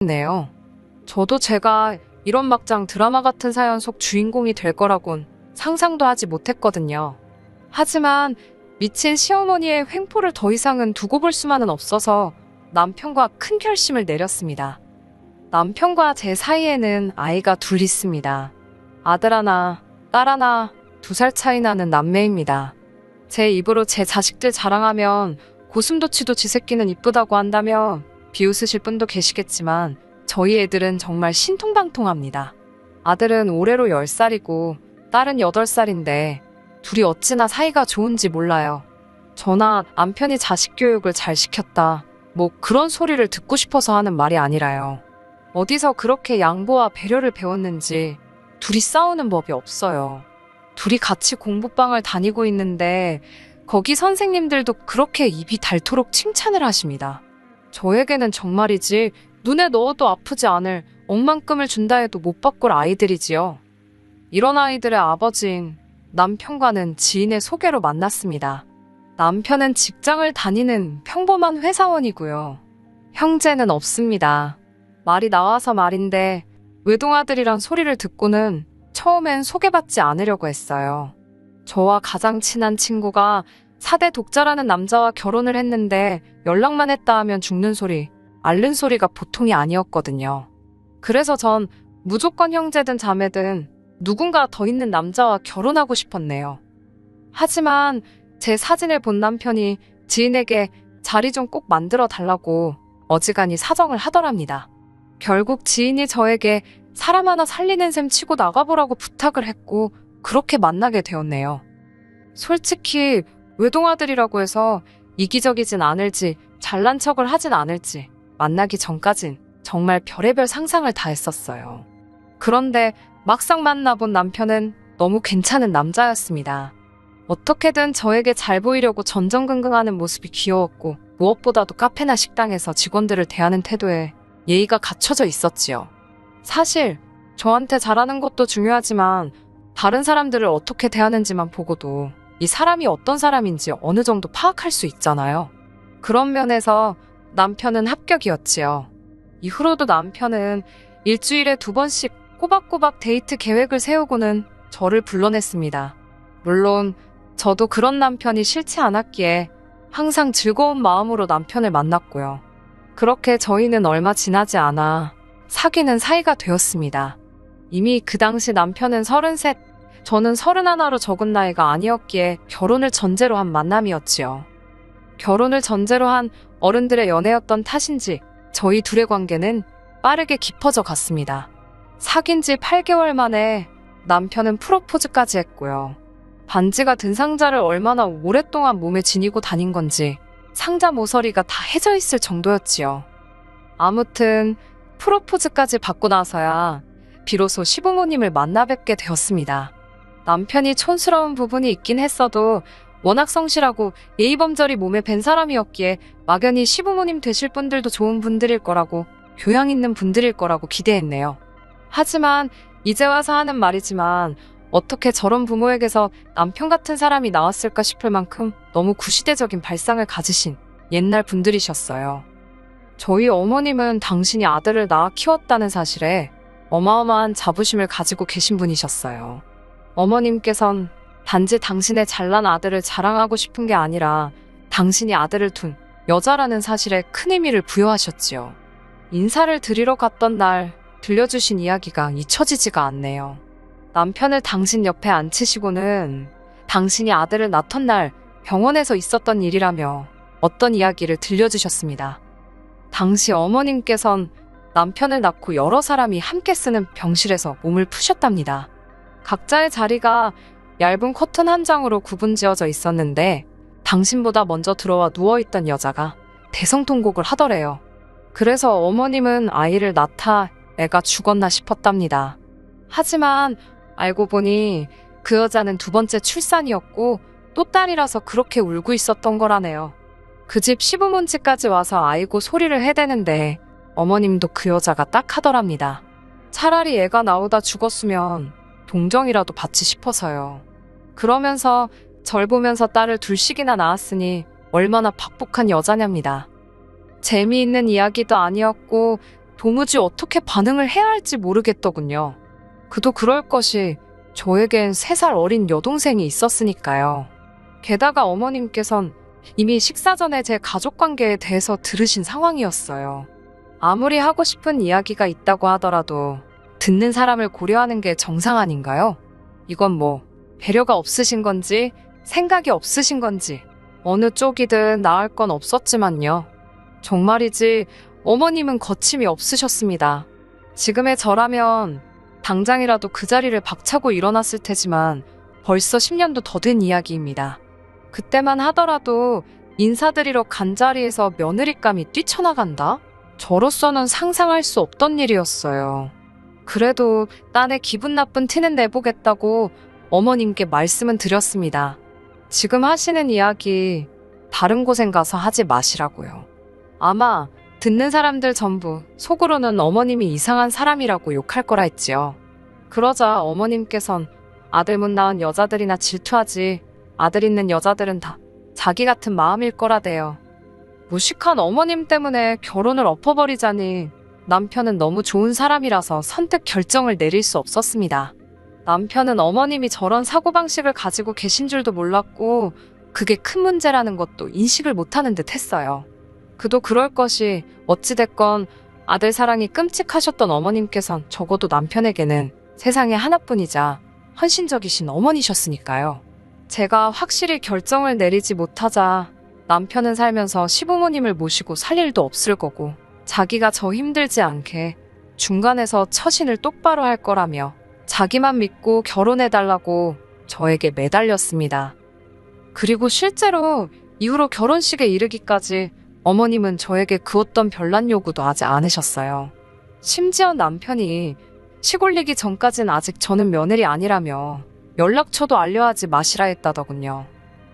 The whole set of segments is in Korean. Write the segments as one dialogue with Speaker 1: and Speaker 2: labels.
Speaker 1: 네요. 저도 제가 이런 막장 드라마 같은 사연 속 주인공이 될 거라곤 상상도 하지 못했거든요. 하지만 미친 시어머니의 횡포를 더 이상은 두고 볼 수만은 없어서 남편과 큰 결심을 내렸습니다. 남편과 제 사이에는 아이가 둘 있습니다. 아들 하나, 딸 하나, 2살 차이 나는 남매입니다. 제 입으로 제 자식들 자랑하면 고슴도치도 지 새끼는 이쁘다고 한다며 비웃으실 분도 계시겠지만 저희 애들은 정말 신통방통합니다. 아들은 올해로 10살이고 딸은 8살인데 둘이 어찌나 사이가 좋은지 몰라요. 저나 남편이 자식 교육을 잘 시켰다, 뭐 그런 소리를 듣고 싶어서 하는 말이 아니라요. 어디서 그렇게 양보와 배려를 배웠는지 둘이 싸우는 법이 없어요. 둘이 같이 공부방을 다니고 있는데 거기 선생님들도 그렇게 입이 닳도록 칭찬을 하십니다. 저에게는 정말이지 눈에 넣어도 아프지 않을 억만큼을 준다 해도 못 바꿀 아이들이지요. 이런 아이들의 아버지인 남편과는 지인의 소개로 만났습니다. 남편은 직장을 다니는 평범한 회사원이고요. 형제는 없습니다. 말이 나와서 말인데 외동아들이란 소리를 듣고는 처음엔 소개받지 않으려고 했어요. 저와 가장 친한 친구가 4대 독자라는 남자와 결혼을 했는데 연락만 했다 하면 죽는 소리, 앓는 소리가 보통이 아니었거든요. 그래서 전 무조건 형제든 자매든 누군가 더 있는 남자와 결혼하고 싶었네요. 하지만 제 사진을 본 남편이 지인에게 자리 좀 꼭 만들어 달라고 어지간히 사정을 하더랍니다. 결국 지인이 저에게 사람 하나 살리는 셈 치고 나가보라고 부탁을 했고 그렇게 만나게 되었네요. 솔직히 외동아들이라고 해서 이기적이진 않을지 잘난 척을 하진 않을지 만나기 전까진 정말 별의별 상상을 다 했었어요. 그런데 막상 만나본 남편은 너무 괜찮은 남자였습니다. 어떻게든 저에게 잘 보이려고 전전긍긍하는 모습이 귀여웠고 무엇보다도 카페나 식당에서 직원들을 대하는 태도에 예의가 갖춰져 있었지요. 사실 저한테 잘하는 것도 중요하지만 다른 사람들을 어떻게 대하는지만 보고도 이 사람이 어떤 사람인지 어느 정도 파악할 수 있잖아요. 그런 면에서 남편은 합격이었지요. 이후로도 남편은 일주일에 2번씩 꼬박꼬박 데이트 계획을 세우고는 저를 불러냈습니다. 물론 저도 그런 남편이 싫지 않았기에 항상 즐거운 마음으로 남편을 만났고요. 그렇게 저희는 얼마 지나지 않아 사귀는 사이가 되었습니다. 이미 그 당시 남편은 33, 저는 31로 적은 나이가 아니었기에 결혼을 전제로 한 만남이었지요. 결혼을 전제로 한 어른들의 연애였던 탓인지 저희 둘의 관계는 빠르게 깊어져 갔습니다. 사귄 지 8개월 만에 남편은 프로포즈까지 했고요. 반지가 든 상자를 얼마나 오랫동안 몸에 지니고 다닌 건지 상자 모서리가 다 해져 있을 정도였지요. 아무튼 프로포즈까지 받고 나서야 비로소 시부모님을 만나 뵙게 되었습니다. 남편이 촌스러운 부분이 있긴 했어도 워낙 성실하고 예의범절이 몸에 밴 사람이었기에 막연히 시부모님 되실 분들도 좋은 분들일 거라고, 교양 있는 분들일 거라고 기대했네요. 하지만 이제 와서 하는 말이지만 어떻게 저런 부모에게서 남편 같은 사람이 나왔을까 싶을 만큼 너무 구시대적인 발상을 가지신 옛날 분들이셨어요. 저희 어머님은 당신이 아들을 낳아 키웠다는 사실에 어마어마한 자부심을 가지고 계신 분이셨어요. 어머님께선 단지 당신의 잘난 아들을 자랑하고 싶은 게 아니라 당신이 아들을 둔 여자라는 사실에 큰 의미를 부여하셨지요. 인사를 드리러 갔던 날 들려주신 이야기가 잊혀지지가 않네요. 남편을 당신 옆에 앉히시고는 당신이 아들을 낳던 날 병원에서 있었던 일이라며 어떤 이야기를 들려주셨습니다. 당시 어머님께선 남편을 낳고 여러 사람이 함께 쓰는 병실에서 몸을 푸셨답니다. 각자의 자리가 얇은 커튼 한 장으로 구분지어져 있었는데 당신보다 먼저 들어와 누워있던 여자가 대성통곡을 하더래요. 그래서 어머님은 아이를 낳다 애가 죽었나 싶었답니다. 하지만 알고 보니 그 여자는 2번째 출산이었고 또 딸이라서 그렇게 울고 있었던 거라네요. 그 집 시부모님까지 와서 아이고 소리를 해대는데 어머님도 그 여자가 딱 하더랍니다. 차라리 애가 나오다 죽었으면 동정이라도 받지 싶어서요. 그러면서 절 보면서 딸을 둘씩이나 낳았으니 얼마나 박복한 여자냐입니다. 재미있는 이야기도 아니었고 도무지 어떻게 반응을 해야 할지 모르겠더군요. 그도 그럴 것이 저에겐 3살 어린 여동생이 있었으니까요. 게다가 어머님께선 이미 식사 전에 제 가족관계에 대해서 들으신 상황이었어요. 아무리 하고 싶은 이야기가 있다고 하더라도 듣는 사람을 고려하는 게 정상 아닌가요? 이건 뭐 배려가 없으신 건지 생각이 없으신 건지 어느 쪽이든 나을 건 없었지만요. 정말이지 어머님은 거침이 없으셨습니다. 지금의 저라면 당장이라도 그 자리를 박차고 일어났을 테지만 벌써 10년도 더 된 이야기입니다. 그때만 하더라도 인사드리러 간 자리에서 며느리감이 뛰쳐나간다? 저로서는 상상할 수 없던 일이었어요. 그래도 딴에 기분 나쁜 티는 내보겠다고 어머님께 말씀은 드렸습니다. 지금 하시는 이야기 다른 곳엔 가서 하지 마시라고요. 아마 듣는 사람들 전부 속으로는 어머님이 이상한 사람이라고 욕할 거라 했지요. 그러자 어머님께선 아들 못 낳은 여자들이나 질투하지 아들 있는 여자들은 다 자기 같은 마음일 거라대요. 무식한 어머님 때문에 결혼을 엎어버리자니 남편은 너무 좋은 사람이라서 선뜻 결정을 내릴 수 없었습니다. 남편은 어머님이 저런 사고방식을 가지고 계신 줄도 몰랐고 그게 큰 문제라는 것도 인식을 못하는 듯 했어요. 그도 그럴 것이 어찌됐건 아들 사랑이 끔찍하셨던 어머님께선 적어도 남편에게는 세상에 하나뿐이자 헌신적이신 어머니셨으니까요. 제가 확실히 결정을 내리지 못하자 남편은 살면서 시부모님을 모시고 살 일도 없을 거고 자기가 저 힘들지 않게 중간에서 처신을 똑바로 할 거라며 자기만 믿고 결혼해달라고 저에게 매달렸습니다. 그리고 실제로 이후로 결혼식에 이르기까지 어머님은 저에게 그 어떤 별난 요구도 하지 않으셨어요. 심지어 남편이 시골리기 전까진 아직 저는 며느리 아니라며 연락처도 알려하지 마시라 했다더군요.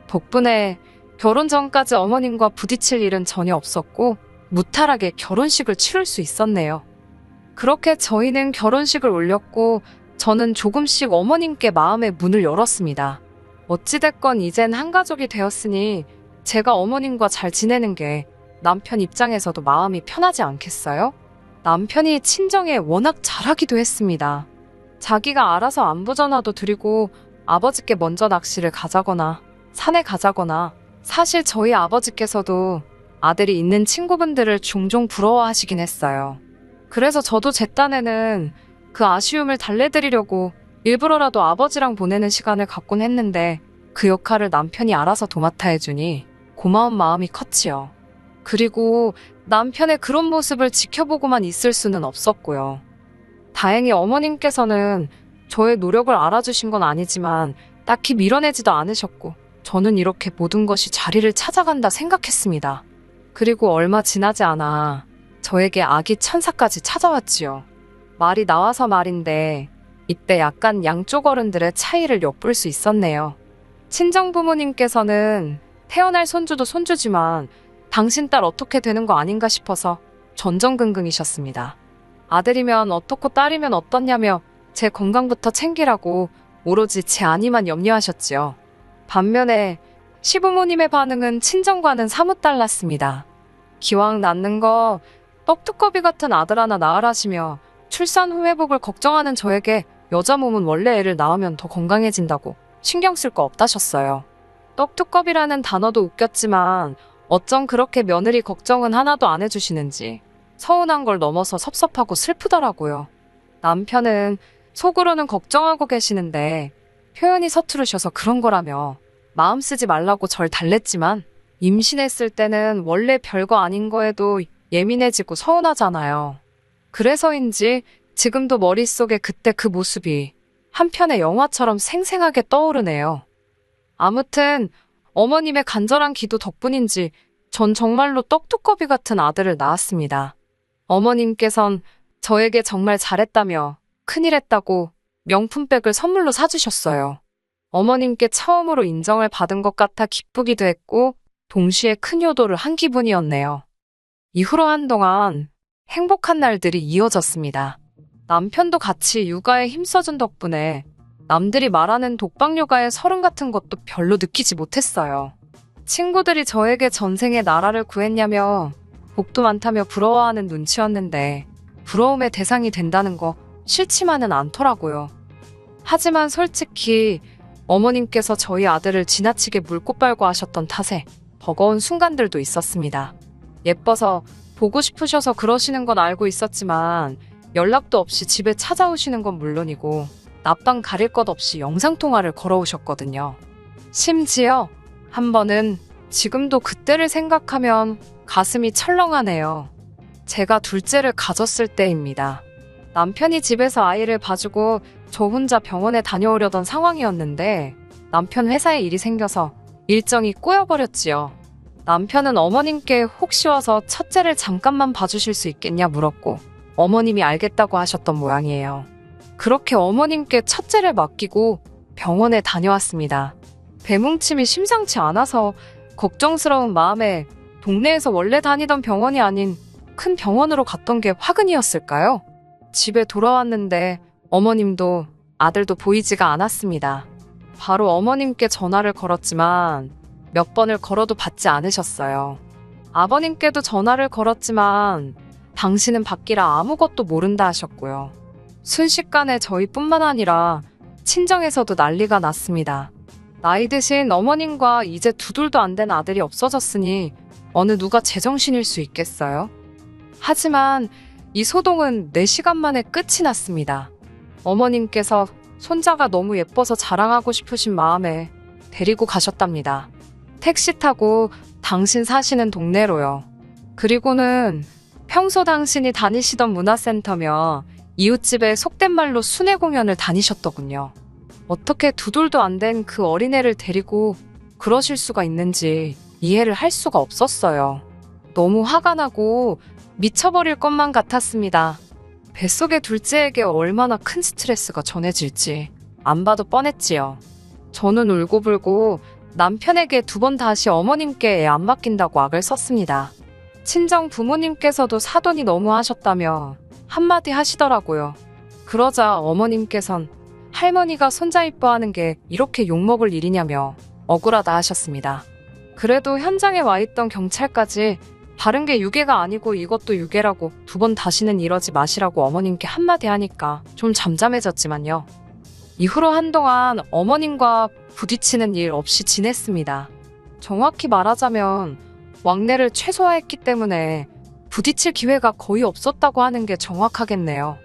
Speaker 1: 덕분에 결혼 전까지 어머님과 부딪힐 일은 전혀 없었고 무탈하게 결혼식을 치를 수 있었네요. 그렇게 저희는 결혼식을 올렸고 저는 조금씩 어머님께 마음의 문을 열었습니다. 어찌됐건 이젠 한 가족이 되었으니 제가 어머님과 잘 지내는 게 남편 입장에서도 마음이 편하지 않겠어요? 남편이 친정에 워낙 잘하기도 했습니다. 자기가 알아서 안부 전화도 드리고 아버지께 먼저 낚시를 가자거나 산에 가자거나 사실 저희 아버지께서도 아들이 있는 친구분들을 종종 부러워하시긴 했어요. 그래서 저도 제 딴에는 그 아쉬움을 달래드리려고 일부러라도 아버지랑 보내는 시간을 갖곤 했는데 그 역할을 남편이 알아서 도맡아 해주니 고마운 마음이 컸지요. 그리고 남편의 그런 모습을 지켜보고만 있을 수는 없었고요. 다행히 어머님께서는 저의 노력을 알아주신 건 아니지만 딱히 밀어내지도 않으셨고 저는 이렇게 모든 것이 자리를 찾아간다 생각했습니다. 그리고 얼마 지나지 않아 저에게 아기 천사까지 찾아왔지요. 말이 나와서 말인데 이때 약간 양쪽 어른들의 차이를 엿볼 수 있었네요. 친정 부모님께서는 태어날 손주도 손주지만 당신 딸 어떻게 되는 거 아닌가 싶어서 전전긍긍이셨습니다. 아들이면 어떻고 딸이면 어떻냐며 제 건강부터 챙기라고 오로지 제 안위만 염려하셨지요. 반면에 시부모님의 반응은 친정과는 사뭇 달랐습니다. 기왕 낳는 거 떡두꺼비 같은 아들 하나 낳으라시며 출산 후 회복을 걱정하는 저에게 여자 몸은 원래 애를 낳으면 더 건강해진다고 신경 쓸 거 없다셨어요. 떡두꺼비라는 단어도 웃겼지만 어쩜 그렇게 며느리 걱정은 하나도 안 해주시는지 서운한 걸 넘어서 섭섭하고 슬프더라고요. 남편은 속으로는 걱정하고 계시는데 표현이 서투르셔서 그런 거라며 마음 쓰지 말라고 절 달랬지만 임신했을 때는 원래 별거 아닌 거에도 예민해지고 서운하잖아요. 그래서인지 지금도 머릿속에 그때 그 모습이 한편의 영화처럼 생생하게 떠오르네요. 아무튼 어머님의 간절한 기도 덕분인지 전 정말로 떡두꺼비 같은 아들을 낳았습니다. 어머님께선 저에게 정말 잘했다며 큰일 했다고 명품백을 선물로 사주셨어요. 어머님께 처음으로 인정을 받은 것 같아 기쁘기도 했고 동시에 큰 효도를 한 기분이었네요. 이후로 한동안 행복한 날들이 이어졌습니다. 남편도 같이 육아에 힘써준 덕분에 남들이 말하는 독박 육아의 서름 같은 것도 별로 느끼지 못했어요. 친구들이 저에게 전생에 나라를 구했냐며 복도 많다며 부러워하는 눈치였는데 부러움의 대상이 된다는 거 싫지만은 않더라고요. 하지만 솔직히 어머님께서 저희 아들을 지나치게 물고빨고 하셨던 탓에 버거운 순간들도 있었습니다. 예뻐서 보고 싶으셔서 그러시는 건 알고 있었지만 연락도 없이 집에 찾아오시는 건 물론이고 낮밤 가릴 것 없이 영상통화를 걸어오셨거든요. 심지어 한 번은 지금도 그때를 생각하면 가슴이 철렁하네요. 제가 둘째를 가졌을 때입니다. 남편이 집에서 아이를 봐주고 저 혼자 병원에 다녀오려던 상황이었는데 남편 회사에 일이 생겨서 일정이 꼬여버렸지요. 남편은 어머님께 혹시 와서 첫째를 잠깐만 봐주실 수 있겠냐 물었고 어머님이 알겠다고 하셨던 모양이에요. 그렇게 어머님께 첫째를 맡기고 병원에 다녀왔습니다. 배뭉침이 심상치 않아서 걱정스러운 마음에 동네에서 원래 다니던 병원이 아닌 큰 병원으로 갔던 게 화근이었을까요? 집에 돌아왔는데 어머님도 아들도 보이지가 않았습니다. 바로 어머님께 전화를 걸었지만 몇 번을 걸어도 받지 않으셨어요. 아버님께도 전화를 걸었지만 당신은 받기라 아무것도 모른다 하셨고요. 순식간에 저희뿐만 아니라 친정에서도 난리가 났습니다. 나이 드신 어머님과 이제 두둘도 안 된 아들이 없어졌으니 어느 누가 제정신일 수 있겠어요? 하지만 이 소동은 4시간 만에 끝이 났습니다. 어머님께서 손자가 너무 예뻐서 자랑하고 싶으신 마음에 데리고 가셨답니다. 택시 타고 당신 사시는 동네로요. 그리고는 평소 당신이 다니시던 문화센터며 이웃집에 속된 말로 순회 공연을 다니셨더군요. 어떻게 두돌도 안 된 그 어린애를 데리고 그러실 수가 있는지 이해를 할 수가 없었어요. 너무 화가 나고 미쳐버릴 것만 같았습니다. 뱃속의 둘째에게 얼마나 큰 스트레스가 전해질지 안 봐도 뻔했지요. 저는 울고불고 남편에게 2번 다시 어머님께 애 안 맡긴다고 악을 썼습니다. 친정 부모님께서도 사돈이 너무 하셨다며 한마디 하시더라고요. 그러자 어머님께선 할머니가 손자 이뻐하는 게 이렇게 욕먹을 일이냐며 억울하다 하셨습니다. 그래도 현장에 와 있던 경찰까지 다른 게 유괴가 아니고 이것도 유괴라고 2번 다시는 이러지 마시라고 어머님께 한마디 하니까 좀 잠잠해졌지만요. 이후로 한동안 어머님과 부딪히는 일 없이 지냈습니다. 정확히 말하자면 왕래를 최소화했기 때문에 부딪힐 기회가 거의 없었다고 하는 게 정확하겠네요.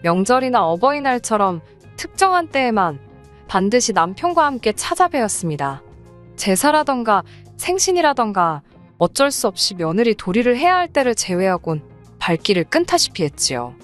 Speaker 1: 명절이나 어버이날처럼 특정한 때에만 반드시 남편과 함께 찾아뵈었습니다. 제사라던가 생신이라던가 어쩔 수 없이 며느리 도리를 해야 할 때를 제외하곤 발길을 끈다시피 했지요.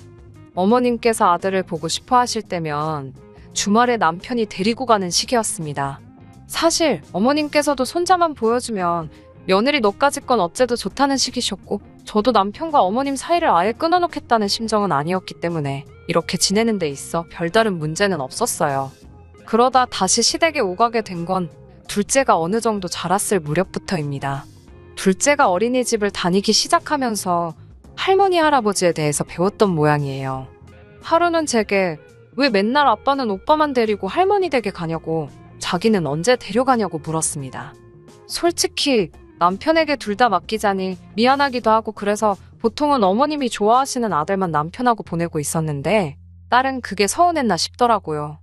Speaker 1: 어머님께서 아들을 보고 싶어 하실 때면 주말에 남편이 데리고 가는 시기였습니다. 사실 어머님께서도 손자만 보여주면 며느리 너까지 건 어째도 좋다는 시기셨고 저도 남편과 어머님 사이를 아예 끊어놓겠다는 심정은 아니었기 때문에 이렇게 지내는 데 있어 별다른 문제는 없었어요. 그러다 다시 시댁에 오가게 된 건 둘째가 어느 정도 자랐을 무렵부터입니다. 둘째가 어린이집을 다니기 시작하면서 할머니 할아버지에 대해서 배웠던 모양이에요. 하루는 제게 왜 맨날 아빠는 오빠만 데리고 할머니 댁에 가냐고 자기는 언제 데려가냐고 물었습니다. 솔직히 남편에게 둘 다 맡기자니 미안하기도 하고 그래서 보통은 어머님이 좋아하시는 아들만 남편하고 보내고 있었는데 딸은 그게 서운했나 싶더라고요.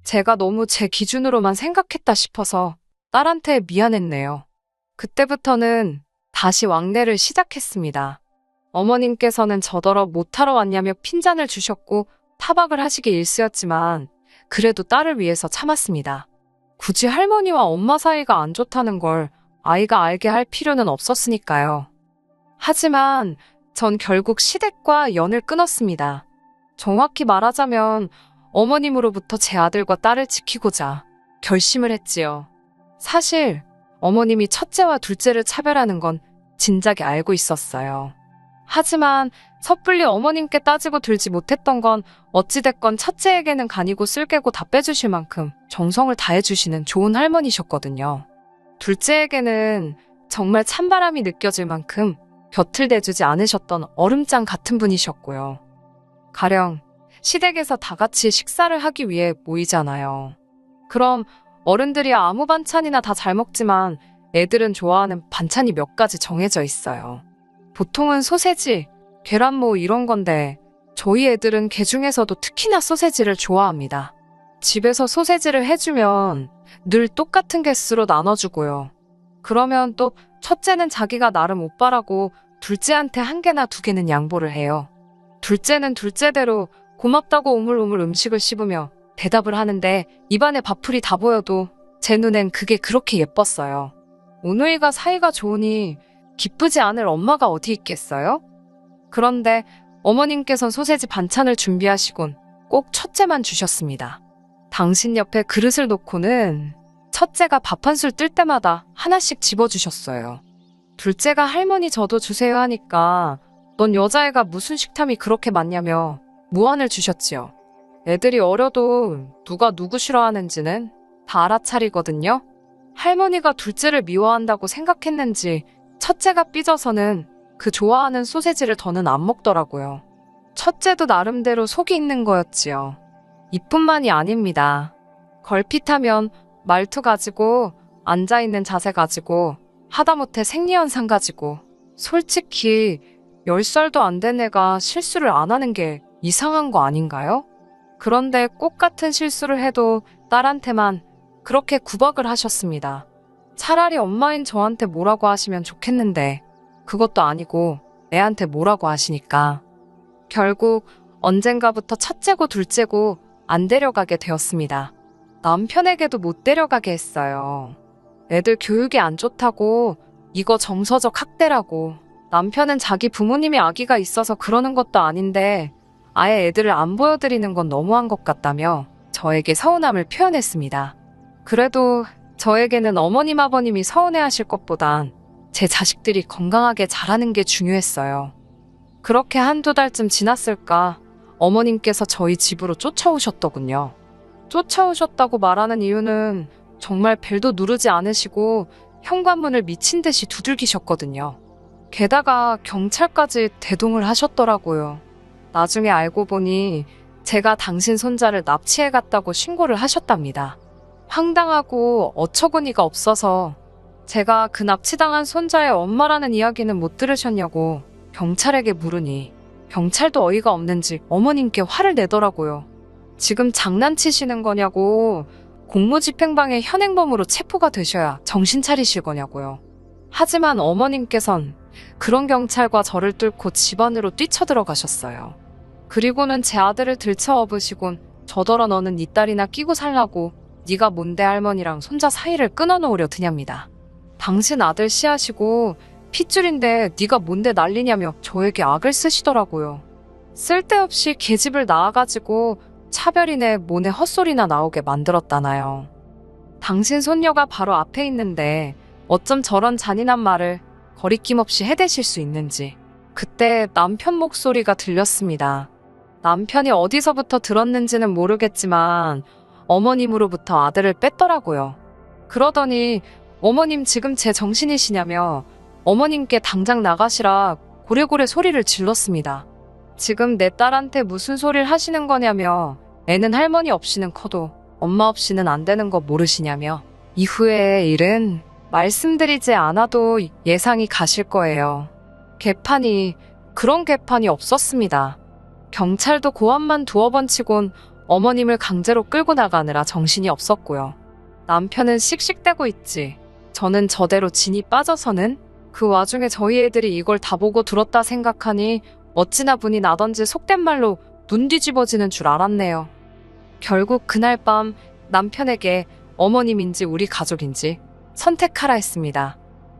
Speaker 1: 제가 너무 제 기준으로만 생각했다 싶어서 딸한테 미안했네요. 그때부터는 다시 왕래를 시작했습니다. 어머님께서는 저더러 못하러 왔냐며 핀잔을 주셨고 타박을 하시기 일쑤였지만 그래도 딸을 위해서 참았습니다. 굳이 할머니와 엄마 사이가 안 좋다는 걸 아이가 알게 할 필요는 없었으니까요. 하지만 전 결국 시댁과 연을 끊었습니다. 정확히 말하자면 어머님으로부터 제 아들과 딸을 지키고자 결심을 했지요. 사실 어머님이 첫째와 둘째를 차별하는 건 진작에 알고 있었어요. 하지만 섣불리 어머님께 따지고 들지 못했던 건 어찌됐건 첫째에게는 간이고 쓸개고 다 빼주실 만큼 정성을 다해주시는 좋은 할머니셨거든요. 둘째에게는 정말 찬바람이 느껴질 만큼 곁을 대주지 않으셨던 얼음장 같은 분이셨고요. 가령 시댁에서 다 같이 식사를 하기 위해 모이잖아요. 그럼 어른들이 아무 반찬이나 다 잘 먹지만 애들은 좋아하는 반찬이 몇 가지 정해져 있어요. 보통은 소세지, 계란모 이런 건데 저희 애들은 개 중에서도 특히나 소세지를 좋아합니다. 집에서 소세지를 해주면 늘 똑같은 개수로 나눠주고요. 그러면 또 첫째는 자기가 나름 오빠라고 둘째한테 한 개나 두 개는 양보를 해요. 둘째는 둘째대로 고맙다고 오물오물 음식을 씹으며 대답을 하는데 입안에 밥풀이 다 보여도 제 눈엔 그게 그렇게 예뻤어요. 오누이가 사이가 좋으니 기쁘지 않을 엄마가 어디 있겠어요? 그런데 어머님께선 소세지 반찬을 준비하시곤 꼭 첫째만 주셨습니다. 당신 옆에 그릇을 놓고는 첫째가 밥 한 술 뜰 때마다 하나씩 집어주셨어요. 둘째가 할머니 저도 주세요 하니까 넌 여자애가 무슨 식탐이 그렇게 많냐며 무안을 주셨지요. 애들이 어려도 누가 누구 싫어하는지는 다 알아차리거든요. 할머니가 둘째를 미워한다고 생각했는지 첫째가 삐져서는 그 좋아하는 소세지를 더는 안 먹더라고요. 첫째도 나름대로 속이 있는 거였지요. 이뿐만이 아닙니다. 걸핏하면 말투 가지고, 앉아있는 자세 가지고, 하다못해 생리현상 가지고, 솔직히 10살도 안 된 애가 실수를 안 하는 게 이상한 거 아닌가요? 그런데 꼭 같은 실수를 해도 딸한테만 그렇게 구박을 하셨습니다. 차라리 엄마인 저한테 뭐라고 하시면 좋겠는데 그것도 아니고 애한테 뭐라고 하시니까 결국 언젠가부터 첫째고 둘째고 안 데려가게 되었습니다. 남편에게도 못 데려가게 했어요. 애들 교육이 안 좋다고, 이거 정서적 학대라고. 남편은 자기 부모님이 아기가 있어서 그러는 것도 아닌데 아예 애들을 안 보여드리는 건 너무한 것 같다며 저에게 서운함을 표현했습니다. 그래도 저에게는 어머님 아버님이 서운해하실 것보단 제 자식들이 건강하게 자라는 게 중요했어요. 그렇게 한두 달쯤 지났을까 어머님께서 저희 집으로 쫓아오셨더군요. 쫓아오셨다고 말하는 이유는 정말 벨도 누르지 않으시고 현관문을 미친 듯이 두들기셨거든요. 게다가 경찰까지 대동을 하셨더라고요. 나중에 알고 보니 제가 당신 손자를 납치해갔다고 신고를 하셨답니다. 황당하고 어처구니가 없어서 제가 그 납치당한 손자의 엄마라는 이야기는 못 들으셨냐고 경찰에게 물으니 경찰도 어이가 없는지 어머님께 화를 내더라고요. 지금 장난치시는 거냐고, 공무집행방해 현행범으로 체포가 되셔야 정신 차리실 거냐고요. 하지만 어머님께선 그런 경찰과 저를 뚫고 집 안으로 뛰쳐들어가셨어요. 그리고는 제 아들을 들쳐업으시곤 저더러 너는 네 딸이나 끼고 살라고 네가 뭔데 할머니랑 손자 사이를 끊어놓으려 드냐입니다. 당신 아들 씨하시고 핏줄인데 네가 뭔데 난리냐며 저에게 악을 쓰시더라고요. 쓸데없이 계집을 낳아가지고 차별이네 뭐네 헛소리나 나오게 만들었다나요. 당신 손녀가 바로 앞에 있는데 어쩜 저런 잔인한 말을 거리낌 없이 해대실 수 있는지. 그때 남편 목소리가 들렸습니다. 남편이 어디서부터 들었는지는 모르겠지만 어머님으로부터 아들을 뺐더라고요. 그러더니 어머님 지금 제 정신이시냐며 어머님께 당장 나가시라 고래고래 소리를 질렀습니다. 지금 내 딸한테 무슨 소리를 하시는 거냐며 애는 할머니 없이는 커도 엄마 없이는 안 되는 거 모르시냐며 이후의 일은 말씀드리지 않아도 예상이 가실 거예요. 개판이 그런 개판이 없었습니다. 경찰도 고함만 두어 번 치곤 어머님을 강제로 끌고 나가느라 정신이 없었고요. 남편은 씩씩대고 있지. 저는 저대로 진이 빠져서는 그 와중에 저희 애들이 이걸 다 보고 들었다 생각하니 어찌나 분이 나던지 속된 말로 눈 뒤집어지는 줄 알았네요. 결국 그날 밤 남편에게 어머님인지 우리 가족인지 선택하라 했습니다.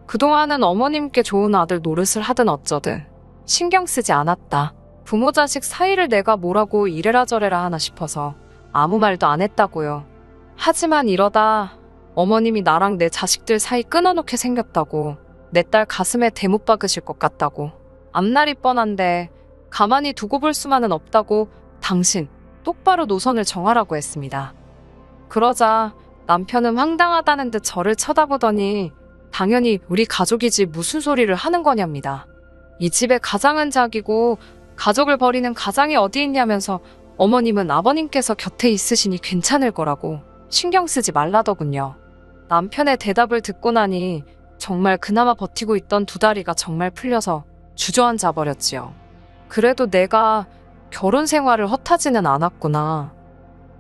Speaker 1: 그동안은 어머님께 좋은 아들 노릇을 하든 어쩌든 신경 쓰지 않았다. 부모 자식 사이를 내가 뭐라고 이래라 저래라 하나 싶어서 아무 말도 안 했다고요. 하지만 이러다 어머님이 나랑 내 자식들 사이 끊어놓게 생겼다고, 내 딸 가슴에 대못 박으실 것 같다고, 앞날이 뻔한데 가만히 두고 볼 수만은 없다고 당신 똑바로 노선을 정하라고 했습니다. 그러자 남편은 황당하다는 듯 저를 쳐다보더니 당연히 우리 가족이지 무슨 소리를 하는 거냐입니다. 이 집의 가장은 자기고 가족을 버리는 가장이 어디 있냐면서 어머님은 아버님께서 곁에 있으시니 괜찮을 거라고 신경 쓰지 말라더군요. 남편의 대답을 듣고 나니 정말 그나마 버티고 있던 두 다리가 정말 풀려서 주저앉아 버렸지요. 그래도 내가 결혼 생활을 허타지는 않았구나.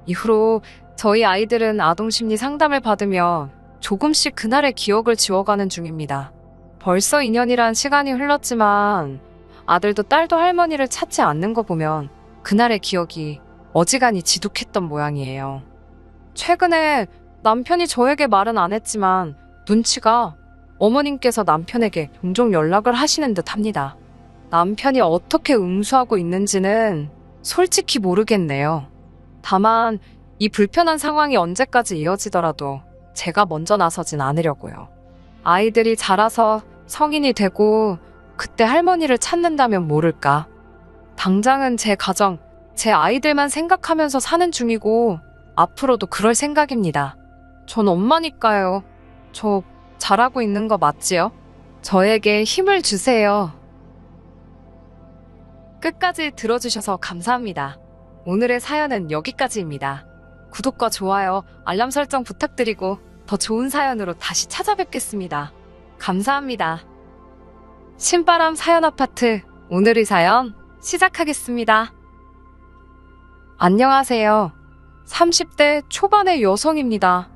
Speaker 1: 이후로 저희 아이들은 아동심리 상담을 받으며 조금씩 그날의 기억을 지워가는 중입니다. 벌써 2년이란 시간이 흘렀지만 아들도 딸도 할머니를 찾지 않는 거 보면 그날의 기억이 어지간히 지독했던 모양이에요. 최근에 남편이 저에게 말은 안 했지만 눈치가 어머님께서 남편에게 종종 연락을 하시는 듯 합니다. 남편이 어떻게 응수하고 있는지는 솔직히 모르겠네요. 다만 이 불편한 상황이 언제까지 이어지더라도 제가 먼저 나서진 않으려고요. 아이들이 자라서 성인이 되고 그때 할머니를 찾는다면 모를까. 당장은 제 가정, 제 아이들만 생각하면서 사는 중이고 앞으로도 그럴 생각입니다. 전 엄마니까요. 저 잘하고 있는 거 맞지요? 저에게 힘을 주세요. 끝까지 들어주셔서 감사합니다. 오늘의 사연은 여기까지입니다. 구독과 좋아요, 알람 설정 부탁드리고 더 좋은 사연으로 다시 찾아뵙겠습니다. 감사합니다. 신바람 사연 아파트, 오늘의 사연 시작하겠습니다. 안녕하세요. 30대 초반의 여성입니다.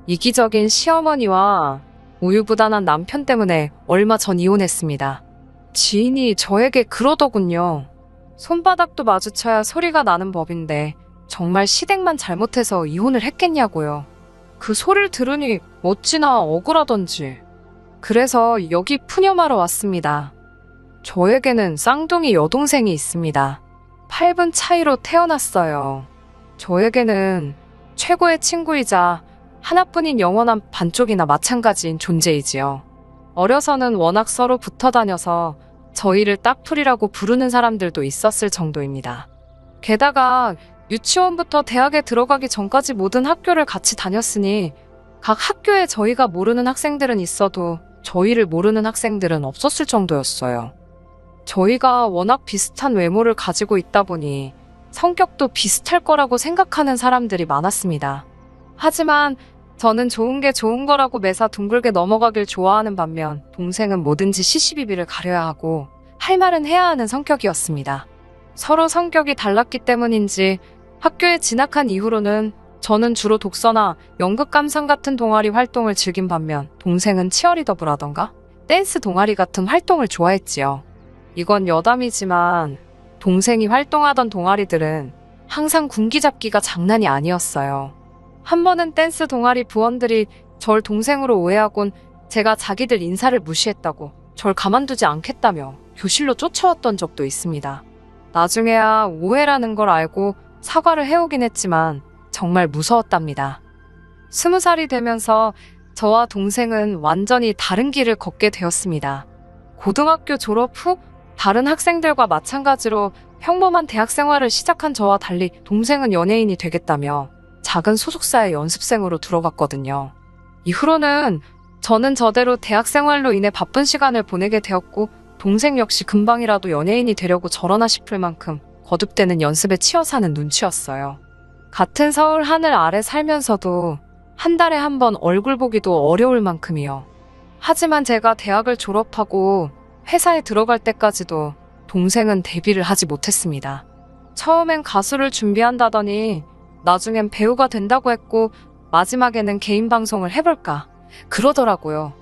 Speaker 1: 이기적인 시어머니와 우유부단한 남편 때문에 얼마 전 이혼했습니다. 지인이 저에게 그러더군요. 손바닥도 마주쳐야 소리가 나는 법인데 정말 시댁만 잘못해서 이혼을 했겠냐고요. 그 소리를 들으니 어찌나 억울하던지. 그래서 여기 푸념하러 왔습니다. 저에게는 쌍둥이 여동생이 있습니다. 8분 차이로 태어났어요. 저에게는 최고의 친구이자 하나뿐인 영원한 반쪽이나 마찬가지인 존재이지요. 어려서는 워낙 서로 붙어 다녀서 저희를 딱풀이라고 부르는 사람들도 있었을 정도입니다. 게다가 유치원부터 대학에 들어가기 전까지 모든 학교를 같이 다녔으니 각 학교에 저희가 모르는 학생들은 있어도 저희를 모르는 학생들은 없었을 정도였어요. 저희가 워낙 비슷한 외모를 가지고 있다 보니 성격도 비슷할 거라고 생각하는 사람들이 많았습니다. 하지만 저는 좋은 게 좋은 거라고 매사 둥글게 넘어가길 좋아하는 반면 동생은 뭐든지 시시비비를 가려야 하고 할 말은 해야 하는 성격이었습니다. 서로 성격이 달랐기 때문인지 학교에 진학한 이후로는 저는 주로 독서나 연극 감상 같은 동아리 활동을 즐긴 반면 동생은 치어리더부라던가 댄스 동아리 같은 활동을 좋아했지요. 이건 여담이지만 동생이 활동하던 동아리들은 항상 군기잡기가 장난이 아니었어요. 한 번은 댄스 동아리 부원들이 절 동생으로 오해하곤 제가 자기들 인사를 무시했다고 절 가만두지 않겠다며 교실로 쫓아왔던 적도 있습니다. 나중에야 오해라는 걸 알고 사과를 해오긴 했지만 정말 무서웠답니다. 20살이 되면서 저와 동생은 완전히 다른 길을 걷게 되었습니다. 고등학교 졸업 후 다른 학생들과 마찬가지로 평범한 대학 생활을 시작한 저와 달리 동생은 연예인이 되겠다며 작은 소속사의 연습생으로 들어갔거든요. 이후로는 저는 저대로 대학 생활로 인해 바쁜 시간을 보내게 되었고 동생 역시 금방이라도 연예인이 되려고 저러나 싶을 만큼 거듭되는 연습에 치여 사는 눈치였어요. 같은 서울 하늘 아래 살면서도 한 달에 한 번 얼굴 보기도 어려울 만큼이요. 하지만 제가 대학을 졸업하고 회사에 들어갈 때까지도 동생은 데뷔를 하지 못했습니다. 처음엔 가수를 준비한다더니 나중엔 배우가 된다고 했고 마지막에는 개인 방송을 해볼까 그러더라고요.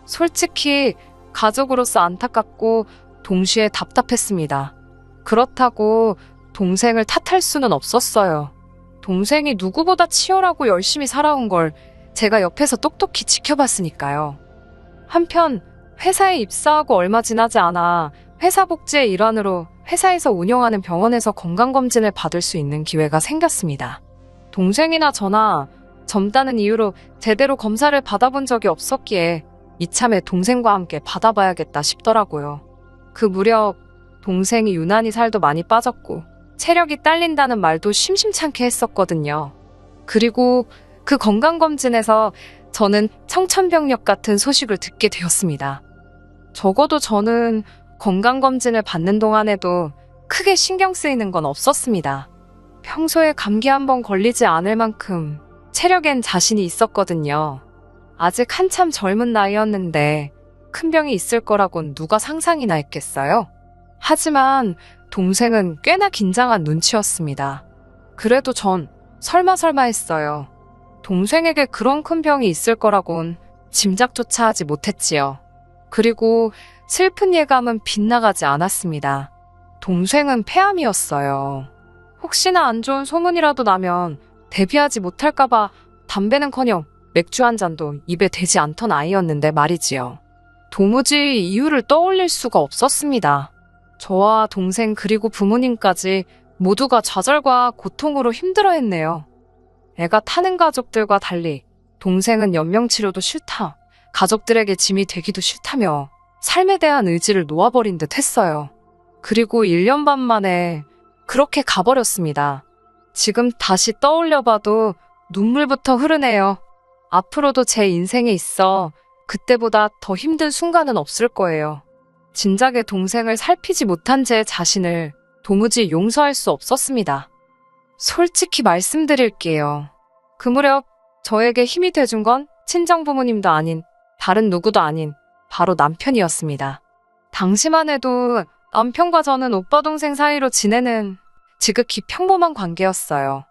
Speaker 1: 솔직히 가족으로서 안타깝고 동시에 답답했습니다. 그렇다고 동생을 탓할 수는 없었어요. 동생이 누구보다 치열하고 열심히 살아온 걸 제가 옆에서 똑똑히 지켜봤으니까요. 한편 회사에 입사하고 얼마 지나지 않아 회사 복지의 일환으로 회사에서 운영하는 병원에서 건강검진을 받을 수 있는 기회가 생겼습니다. 동생이나 저나 젊다는 이유로 제대로 검사를 받아본 적이 없었기에 이참에 동생과 함께 받아봐야겠다 싶더라고요. 그 무렵 동생이 유난히 살도 많이 빠졌고 체력이 딸린다는 말도 심심찮게 했었거든요. 그리고 그 건강검진에서 저는 청천벽력 같은 소식을 듣게 되었습니다. 적어도 저는 건강검진을 받는 동안에도 크게 신경 쓰이는 건 없었습니다. 평소에 감기 한 번 걸리지 않을 만큼 체력엔 자신이 있었거든요. 아직 한참 젊은 나이였는데 큰 병이 있을 거라곤 누가 상상이나 했겠어요? 하지만 동생은 꽤나 긴장한 눈치였습니다. 그래도 전 설마 했어요. 동생에게 그런 큰 병이 있을 거라곤 짐작조차 하지 못했지요. 그리고 슬픈 예감은 빗나가지 않았습니다. 동생은 폐암이었어요. 혹시나 안 좋은 소문이라도 나면 대비하지 못할까봐 담배는커녕 맥주 한 잔도 입에 대지 않던 아이였는데 말이지요. 도무지 이유를 떠올릴 수가 없었습니다. 저와 동생 그리고 부모님까지 모두가 좌절과 고통으로 힘들어했네요. 애가 타는 가족들과 달리 동생은 연명치료도 싫다, 가족들에게 짐이 되기도 싫다며 삶에 대한 의지를 놓아버린 듯 했어요. 그리고 1년 반 만에 그렇게 가버렸습니다. 지금 다시 떠올려봐도 눈물부터 흐르네요. 앞으로도 제 인생에 있어 그때보다 더 힘든 순간은 없을 거예요. 진작에 동생을 살피지 못한 제 자신을 도무지 용서할 수 없었습니다. 솔직히 말씀드릴게요. 그 무렵 저에게 힘이 돼준 건 친정 부모님도 아닌, 다른 누구도 아닌 바로 남편이었습니다. 당시만 해도 남편과 저는 오빠 동생 사이로 지내는 지극히 평범한 관계였어요.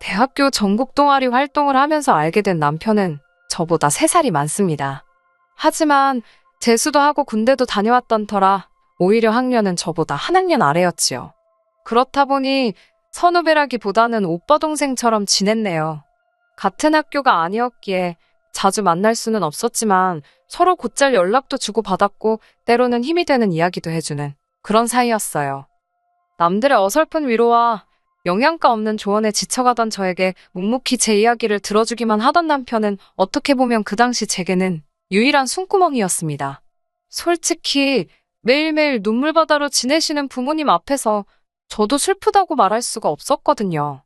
Speaker 1: 대학교 전국 동아리 활동을 하면서 알게 된 남편은 저보다 3살이 많습니다. 하지만 재수도 하고 군대도 다녀왔던 터라 오히려 학년은 저보다 한 학년 아래였지요. 그렇다 보니 선후배라기보다는 오빠 동생처럼 지냈네요. 같은 학교가 아니었기에 자주 만날 수는 없었지만 서로 곧잘 연락도 주고받았고 때로는 힘이 되는 이야기도 해주는 그런 사이였어요. 남들의 어설픈 위로와 영양가 없는 조언에 지쳐가던 저에게 묵묵히 제 이야기를 들어주기만 하던 남편은 어떻게 보면 그 당시 제게는 유일한 숨구멍이었습니다. 솔직히 매일매일 눈물바다로 지내시는 부모님 앞에서 저도 슬프다고 말할 수가 없었거든요.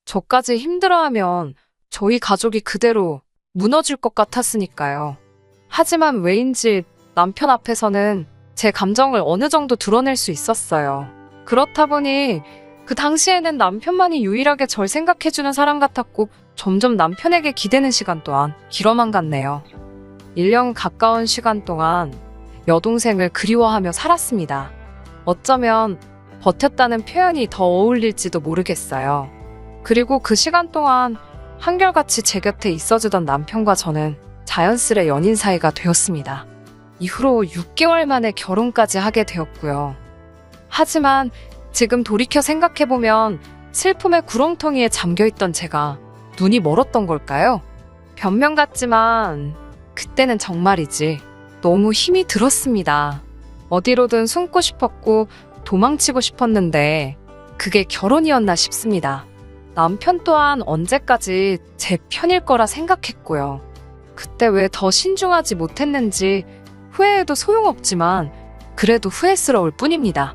Speaker 1: 저까지 힘들어하면 저희 가족이 그대로 무너질 것 같았으니까요. 하지만 왜인지 남편 앞에서는 제 감정을 어느 정도 드러낼 수 있었어요. 그렇다 보니 그 당시에는 남편만이 유일하게 절 생각해주는 사람 같았고 점점 남편에게 기대는 시간 또한 길어만 갔네요. 1년 가까운 시간 동안 여동생을 그리워하며 살았습니다. 어쩌면 버텼다는 표현이 더 어울릴지도 모르겠어요. 그리고 그 시간 동안 한결같이 제 곁에 있어주던 남편과 저는 자연스레 연인 사이가 되었습니다. 이후로 6개월 만에 결혼까지 하게 되었고요. 하지만 지금 돌이켜 생각해보면 슬픔의 구렁텅이에 잠겨있던 제가 눈이 멀었던 걸까요? 변명 같지만 그때는 정말이지 너무 힘이 들었습니다. 어디로든 숨고 싶었고 도망치고 싶었는데 그게 결혼이었나 싶습니다. 남편 또한 언제까지 제 편일 거라 생각했고요. 그때 왜 더 신중하지 못했는지 후회해도 소용없지만 그래도 후회스러울 뿐입니다.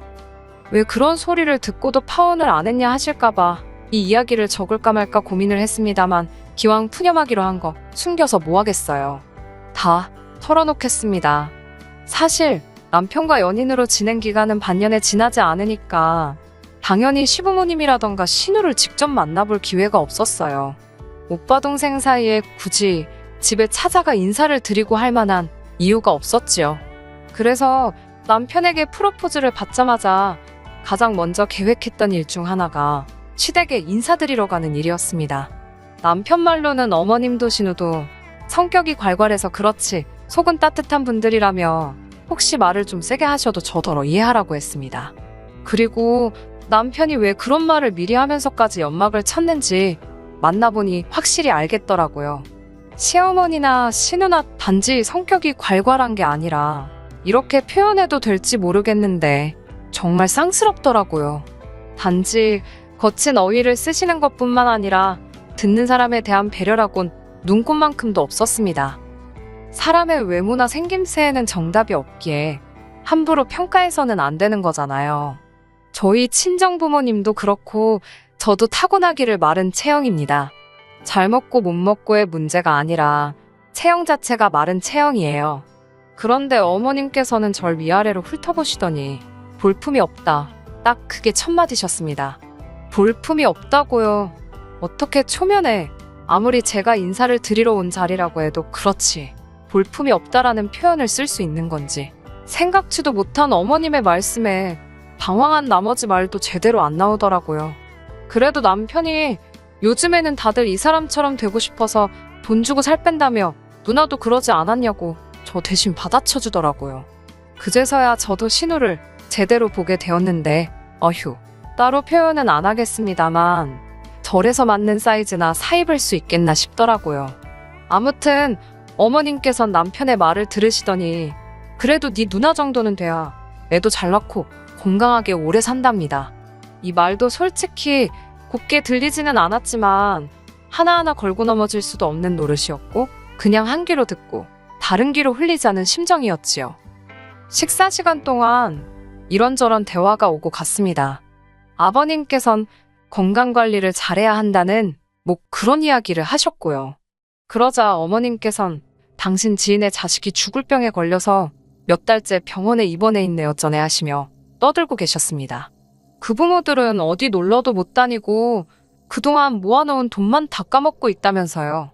Speaker 1: 왜 그런 소리를 듣고도 파혼을 안 했냐 하실까봐 이 이야기를 적을까 말까 고민을 했습니다만 기왕 푸념하기로 한 거 숨겨서 뭐 하겠어요. 다 털어놓겠습니다. 사실 남편과 연인으로 지낸 기간은 반년에 지나지 않으니까 당연히 시부모님이라던가 신우를 직접 만나볼 기회가 없었어요. 오빠 동생 사이에 굳이 집에 찾아가 인사를 드리고 할 만한 이유가 없었지요. 그래서 남편에게 프로포즈를 받자마자 가장 먼저 계획했던 일 중 하나가 시댁에 인사드리러 가는 일이었습니다. 남편 말로는 어머님도 신우도 성격이 괄괄해서 그렇지 속은 따뜻한 분들이라며 혹시 말을 좀 세게 하셔도 저더러 이해하라고 했습니다. 그리고 남편이 왜 그런 말을 미리 하면서까지 연막을 쳤는지 만나보니 확실히 알겠더라고요. 시어머니나 신우나 단지 성격이 괄괄한 게 아니라 이렇게 표현해도 될지 모르겠는데 정말 쌍스럽더라고요. 단지 거친 어휘를 쓰시는 것뿐만 아니라 듣는 사람에 대한 배려라곤 눈꼽만큼도 없었습니다. 사람의 외모나 생김새에는 정답이 없기에 함부로 평가해서는 안 되는 거잖아요. 저희 친정부모님도 그렇고 저도 타고나기를 마른 체형입니다. 잘 먹고 못 먹고의 문제가 아니라 체형 자체가 마른 체형이에요. 그런데 어머님께서는 절 위아래로 훑어보시더니 볼품이 없다. 딱 그게 첫마디셨습니다. 볼품이 없다고요. 어떻게 초면에 아무리 제가 인사를 드리러 온 자리라고 해도 그렇지 볼품이 없다라는 표현을 쓸 수 있는 건지 생각지도 못한 어머님의 말씀에 방황한 나머지 말도 제대로 안 나오더라고요. 그래도 남편이 요즘에는 다들 이 사람처럼 되고 싶어서 돈 주고 살 뺀다며 누나도 그러지 않았냐고 저 대신 받아쳐주더라고요. 그제서야 저도 신우를 제대로 보게 되었는데 어휴, 따로 표현은 안 하겠습니다만 절에서 맞는 사이즈나 사입을 수 있겠나 싶더라고요. 아무튼 어머님께선 남편의 말을 들으시더니 그래도 네 누나 정도는 돼야 애도 잘 낳고 건강하게 오래 산답니다. 이 말도 솔직히 곱게 들리지는 않았지만 하나하나 걸고 넘어질 수도 없는 노릇이었고 그냥 한 귀로 듣고 다른 귀로 흘리자는 심정이었지요. 식사 시간 동안 이런저런 대화가 오고 갔습니다. 아버님께선 건강관리를 잘해야 한다는 뭐 그런 이야기를 하셨고요. 그러자 어머님께선 당신 지인의 자식이 죽을 병에 걸려서 몇 달째 병원에 입원해 있네 어쩌네 하시며 떠들고 계셨습니다. 그 부모들은 어디 놀러도 못 다니고 그동안 모아놓은 돈만 다 까먹고 있다면서요.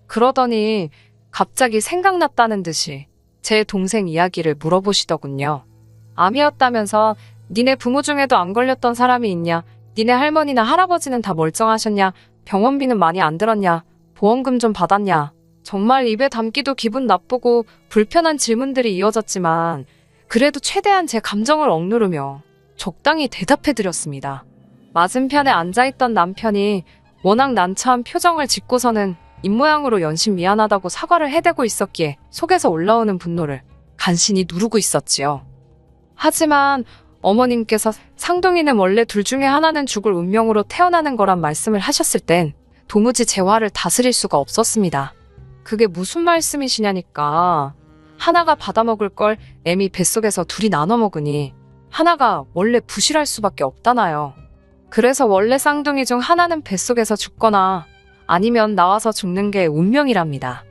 Speaker 1: 그러더니 갑자기 생각났다는 듯이 제 동생 이야기를 물어보시더군요. 암이었다면서 니네 부모 중에도 안 걸렸던 사람이 있냐? 니네 할머니나 할아버지는 다 멀쩡하셨냐? 병원비는 많이 안 들었냐? 보험금 좀 받았냐? 정말 입에 담기도 기분 나쁘고 불편한 질문들이 이어졌지만 그래도 최대한 제 감정을 억누르며 적당히 대답해드렸습니다. 맞은편에 앉아있던 남편이 워낙 난처한 표정을 짓고서는 입모양으로 연신 미안하다고 사과를 해대고 있었기에 속에서 올라오는 분노를 간신히 누르고 있었지요. 하지만 어머님께서 상둥이는 원래 둘 중에 하나는 죽을 운명으로 태어나는 거란 말씀을 하셨을 땐 도무지 제 화를 다스릴 수가 없었습니다. 그게 무슨 말씀이시냐니까. 하나가 받아먹을 걸 애미 뱃속에서 둘이 나눠 먹으니 하나가 원래 부실할 수밖에 없다나요. 그래서 원래 쌍둥이 중 하나는 뱃속에서 죽거나 아니면 나와서 죽는 게 운명이랍니다.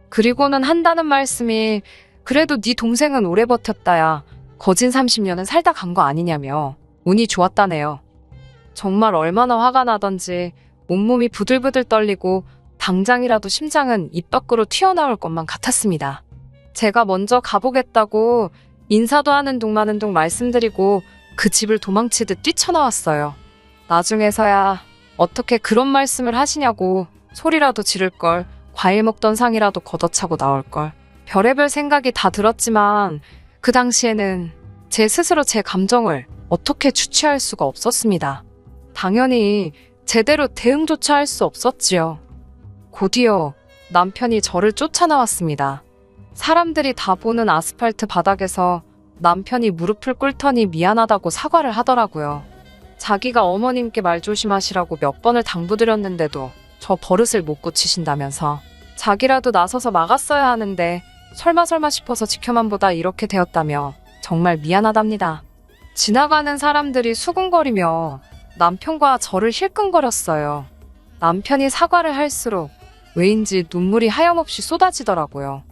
Speaker 1: 그리고는 한다는 말씀이 그래도 네 동생은 오래 버텼다야 거진 30년은 살다 간 거 아니냐며 운이 좋았다네요. 정말 얼마나 화가 나던지 온몸이 부들부들 떨리고 당장이라도 심장은 입 밖으로 튀어나올 것만 같았습니다. 제가 먼저 가보겠다고 인사도 하는 둥 마는 둥 말씀드리고 그 집을 도망치듯 뛰쳐나왔어요. 나중에서야 어떻게 그런 말씀을 하시냐고 소리라도 지를걸, 과일 먹던 상이라도 걷어차고 나올걸. 별의별 생각이 다 들었지만 그 당시에는 제 스스로 제 감정을 어떻게 주체할 수가 없었습니다. 당연히 제대로 대응조차 할 수 없었지요. 곧이어 남편이 저를 쫓아나왔습니다. 사람들이 다 보는 아스팔트 바닥에서 남편이 무릎을 꿇더니 미안하다고 사과를 하더라고요. 자기가 어머님께 말 조심하시라고 몇 번을 당부드렸는데도 저 버릇을 못 고치신다면서 자기라도 나서서 막았어야 하는데 설마 싶어서 지켜만 보다 이렇게 되었다며 정말 미안하답니다. 지나가는 사람들이 수군거리며 남편과 저를 힐끔거렸어요. 남편이 사과를 할수록 왜인지 눈물이 하염없이 쏟아지더라고요.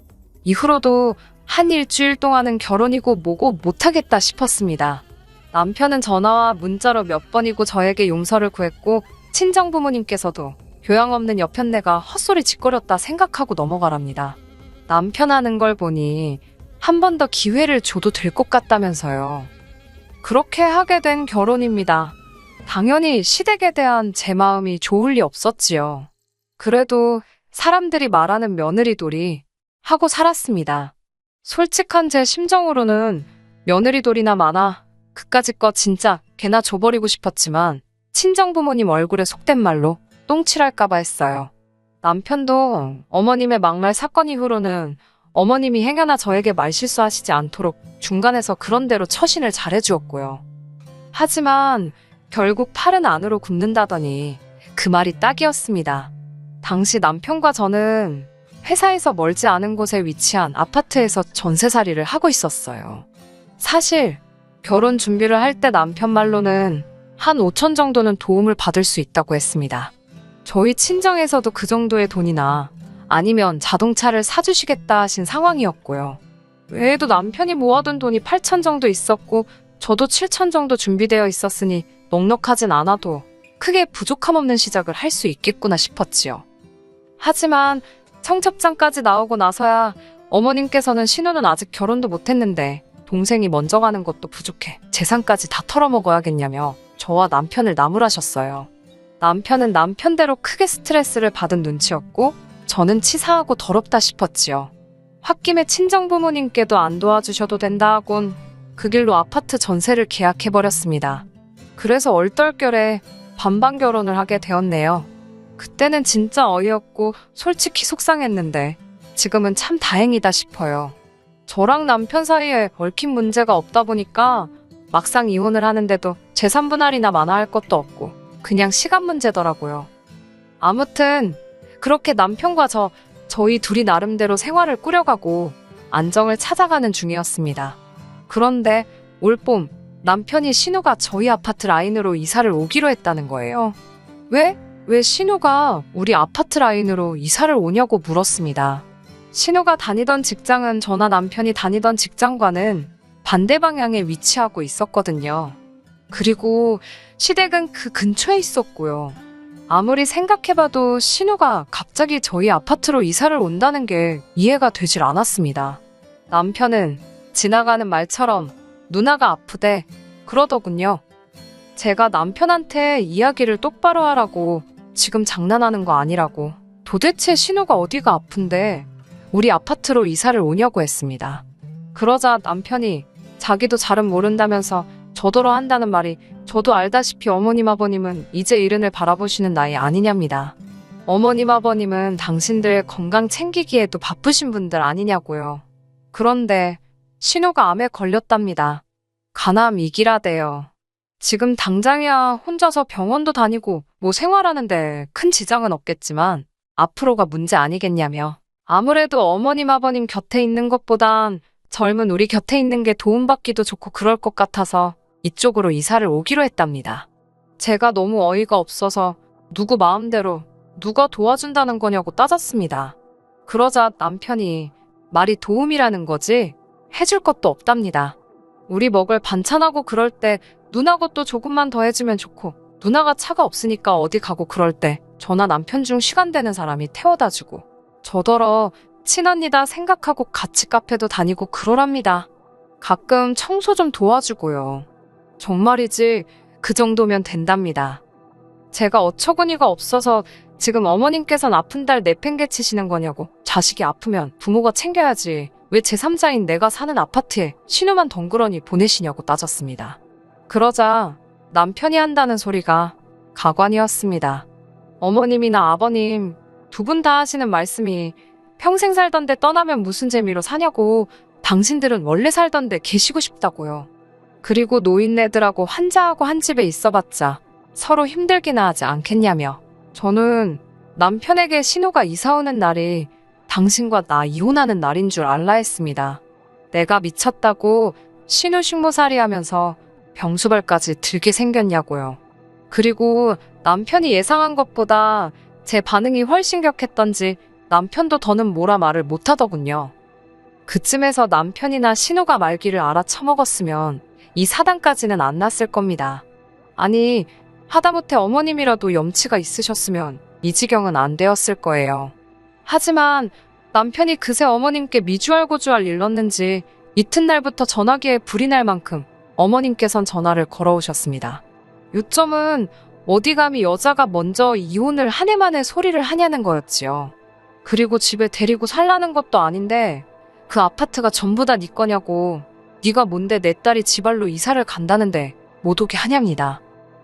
Speaker 1: 이후로도 한 일주일 동안은 결혼이고 뭐고 못하겠다 싶었습니다. 남편은 전화와 문자로 몇 번이고 저에게 용서를 구했고 친정부모님께서도 교양 없는 여편네가 헛소리 짓거렸다 생각하고 넘어가랍니다. 남편 하는 걸 보니 한 번 더 기회를 줘도 될 것 같다면서요. 그렇게 하게 된 결혼입니다. 당연히 시댁에 대한 제 마음이 좋을 리 없었지요. 그래도 사람들이 말하는 며느리돌이 하고 살았습니다. 솔직한 제 심정으로는 며느리돌이나 많아 그까짓 거 진짜 개나 줘버리고 싶었지만 친정부모님 얼굴에 속된 말로 똥칠할까봐 했어요. 남편도 어머님의 막말 사건 이후로는 어머님이 행여나 저에게 말실수하시지 않도록 중간에서 그런대로 처신을 잘해주었고요. 하지만 결국 팔은 안으로 굽는다더니 그 말이 딱이었습니다. 당시 남편과 저는 회사에서 멀지 않은 곳에 위치한 아파트에서 전세살이를 하고 있었어요. 사실 결혼 준비를 할 때 남편 말로는 한 5천 정도는 도움을 받을 수 있다고 했습니다. 저희 친정에서도 그 정도의 돈이나 아니면 자동차를 사주시겠다 하신 상황이었고요. 외에도 남편이 모아둔 돈이 8천 정도 있었고 저도 7천 정도 준비되어 있었으니 넉넉하진 않아도 크게 부족함 없는 시작을 할 수 있겠구나 싶었지요. 하지만 청첩장까지 나오고 나서야 어머님께서는 신우는 아직 결혼도 못했는데 동생이 먼저 가는 것도 부족해 재산까지 다 털어먹어야겠냐며 저와 남편을 나무라셨어요. 남편은 남편대로 크게 스트레스를 받은 눈치였고 저는 치사하고 더럽다 싶었지요. 홧김에 친정부모님께도 안 도와주셔도 된다 하곤 그 길로 아파트 전세를 계약해버렸습니다. 그래서 얼떨결에 반반 결혼을 하게 되었네요. 그때는 진짜 어이없고 솔직히 속상했는데 지금은 참 다행이다 싶어요. 저랑 남편 사이에 얽힌 문제가 없다 보니까 막상 이혼을 하는데도 재산 분할이나 마나할 것도 없고 그냥 시간 문제더라고요. 아무튼 그렇게 남편과 저희 둘이 나름대로 생활을 꾸려가고 안정을 찾아가는 중이었습니다. 그런데 올봄 남편이 신우가 저희 아파트 라인으로 이사를 오기로 했다는 거예요. 왜 신우가 우리 아파트 라인으로 이사를 오냐고 물었습니다. 신우가 다니던 직장은 저나 남편이 다니던 직장과는 반대 방향에 위치하고 있었거든요. 그리고 시댁은 그 근처에 있었고요. 아무리 생각해봐도 신우가 갑자기 저희 아파트로 이사를 온다는 게 이해가 되질 않았습니다. 남편은 지나가는 말처럼 누나가 아프대 그러더군요. 제가 남편한테 이야기를 똑바로 하라고 지금 장난하는 거 아니라고 도대체 신우가 어디가 아픈데 우리 아파트로 이사를 오냐고 했습니다. 그러자 남편이 자기도 잘은 모른다면서 저더러 한다는 말이 저도 알다시피 어머님 아버님은 이제 이른을 바라보시는 나이 아니냐입니다. 어머님 아버님은 당신들 건강 챙기기에도 바쁘신 분들 아니냐고요. 그런데 신우가 암에 걸렸답니다. 간암 2기라대요. 지금 당장이야 혼자서 병원도 다니고 뭐 생활하는데 큰 지장은 없겠지만 앞으로가 문제 아니겠냐며. 아무래도 어머님 아버님 곁에 있는 것보단 젊은 우리 곁에 있는 게 도움받기도 좋고 그럴 것 같아서 이쪽으로 이사를 오기로 했답니다. 제가 너무 어이가 없어서 누구 마음대로 누가 도와준다는 거냐고 따졌습니다. 그러자 남편이 말이 도움이라는 거지 해줄 것도 없답니다. 우리 먹을 반찬하고 그럴 때 누나 것도 조금만 더 해주면 좋고 누나가 차가 없으니까 어디 가고 그럴 때 저나 남편 중 시간 되는 사람이 태워다 주고 저더러 친언니다 생각하고 같이 카페도 다니고 그러랍니다. 가끔 청소 좀 도와주고요. 정말이지 그 정도면 된답니다. 제가 어처구니가 없어서 지금 어머님께선 아픈 딸 내팽개치시는 거냐고. 자식이 아프면 부모가 챙겨야지 왜 제3자인 내가 사는 아파트에 신우만 덩그러니 보내시냐고 따졌습니다. 그러자 남편이 한다는 소리가 가관이었습니다. 어머님이나 아버님 두 분 다 하시는 말씀이 평생 살던 데 떠나면 무슨 재미로 사냐고. 당신들은 원래 살던 데 계시고 싶다고요. 그리고 노인네들하고 환자하고 한 집에 있어봤자 서로 힘들기나 하지 않겠냐며. 저는 남편에게 신우가 이사 오는 날이 당신과 나 이혼하는 날인 줄 알라 했습니다. 내가 미쳤다고 신우 식모살이 하면서 병수발까지 들게 생겼냐고요. 그리고 남편이 예상한 것보다 제 반응이 훨씬 격했던지 남편도 더는 뭐라 말을 못하더군요. 그쯤에서 남편이나 신우가 말귀를 알아쳐먹었으면 이 사단까지는 안 났을 겁니다. 아니, 하다못해 어머님이라도 염치가 있으셨으면 이 지경은 안 되었을 거예요. 하지만 남편이 그새 어머님께 미주알고주알 일렀는지 이튿날부터 전화기에 불이 날 만큼 어머님께선 전화를 걸어오셨습니다. 요점은 어디 감히 여자가 먼저 이혼을 한 해 만에 소리를 하냐는 거였지요. 그리고 집에 데리고 살라는 것도 아닌데 그 아파트가 전부 다 네 거냐고. 네가 뭔데 내 딸이 지발로 이사를 간다는데 못 오게 하냐입니다.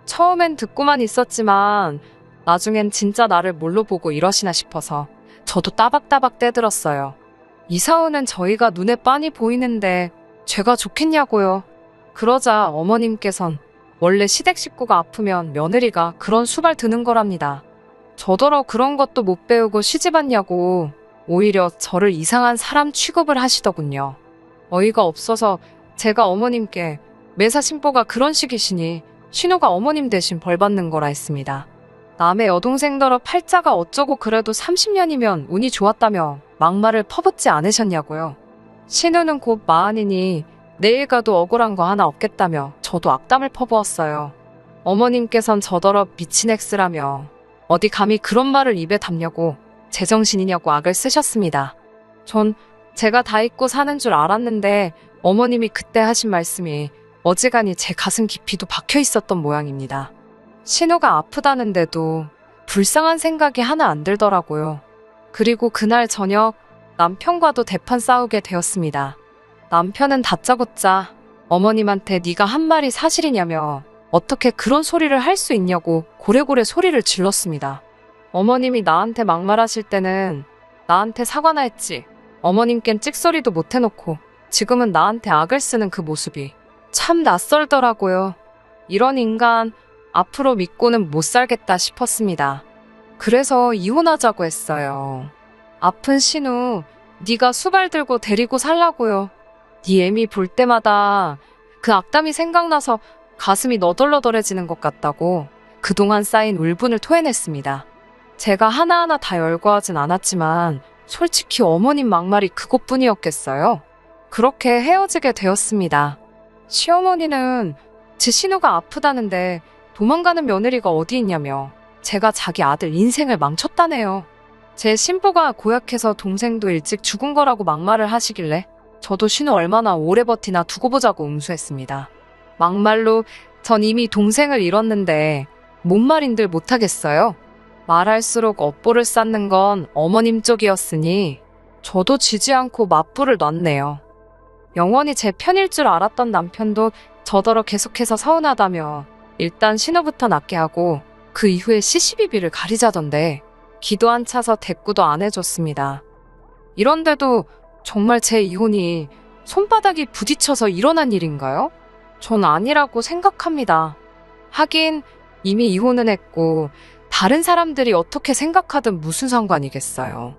Speaker 1: 처음엔 듣고만 있었지만 나중엔 진짜 나를 뭘로 보고 이러시나 싶어서 저도 따박따박 떼들었어요. 이사 오는 저희가 눈에 빤히 보이는데 죄가 좋겠냐고요. 그러자 어머님께선 원래 시댁 식구가 아프면 며느리가 그런 수발 드는 거랍니다. 저더러 그런 것도 못 배우고 시집왔냐고 오히려 저를 이상한 사람 취급을 하시더군요. 어이가 없어서 제가 어머님께 매사 신보가 그런 식이시니 신우가 어머님 대신 벌 받는 거라 했습니다. 남의 여동생더러 팔자가 어쩌고 그래도 30년이면 운이 좋았다며 막말을 퍼붓지 않으셨냐고요. 신우는 곧 마흔이니 내일 가도 억울한 거 하나 없겠다며 저도 악담을 퍼부었어요. 어머님께선 저더러 미친 엑스라며 어디 감히 그런 말을 입에 담냐고 제정신이냐고 악을 쓰셨습니다. 전 제가 다 잊고 사는 줄 알았는데 어머님이 그때 하신 말씀이 어지간히 제 가슴 깊이도 박혀 있었던 모양입니다. 신우가 아프다는데도 불쌍한 생각이 하나 안 들더라고요. 그리고 그날 저녁 남편과도 대판 싸우게 되었습니다. 남편은 다짜고짜 어머님한테 네가 한 말이 사실이냐며 어떻게 그런 소리를 할 수 있냐고 고래고래 소리를 질렀습니다. 어머님이 나한테 막말하실 때는 나한테 사과나 했지. 어머님껜 찍소리도 못 해놓고 지금은 나한테 악을 쓰는 그 모습이 참 낯설더라고요. 이런 인간 앞으로 믿고는 못 살겠다 싶었습니다. 그래서 이혼하자고 했어요. 아픈 신우 네가 수발 들고 데리고 살라고요. 네 애미 볼 때마다 그 악담이 생각나서 가슴이 너덜너덜해지는 것 같다고 그동안 쌓인 울분을 토해냈습니다. 제가 하나하나 다 열거하진 않았지만 솔직히 어머님 막말이 그것뿐이었겠어요. 그렇게 헤어지게 되었습니다. 시어머니는 제 신우가 아프다는데 도망가는 며느리가 어디 있냐며 제가 자기 아들 인생을 망쳤다네요. 제 신부가 고약해서 동생도 일찍 죽은 거라고 막말을 하시길래 저도 신우 얼마나 오래 버티나 두고 보자고 응수했습니다. 막말로 전 이미 동생을 잃었는데 뭔 말인들 못하겠어요. 말할수록 업보를 쌓는 건 어머님 쪽이었으니 저도 지지 않고 맞불을 놨네요. 영원히 제 편일 줄 알았던 남편도 저더러 계속해서 서운하다며 일단 신우부터 낫게 하고 그 이후에 시시비비를 가리자던데 기도 안 차서 대꾸도 안 해줬습니다. 이런데도 정말 제 이혼이 손바닥이 부딪혀서 일어난 일인가요? 전 아니라고 생각합니다. 하긴 이미 이혼은 했고 다른 사람들이 어떻게 생각하든 무슨 상관이겠어요.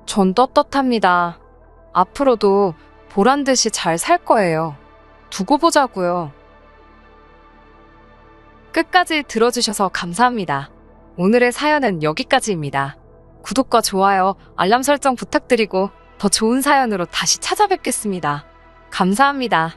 Speaker 1: 전 떳떳합니다. 앞으로도 보란 듯이 잘 살 거예요. 두고 보자고요. 끝까지 들어주셔서 감사합니다. 오늘의 사연은 여기까지입니다. 구독과 좋아요, 알람 설정 부탁드리고 더 좋은 사연으로 다시 찾아뵙겠습니다. 감사합니다.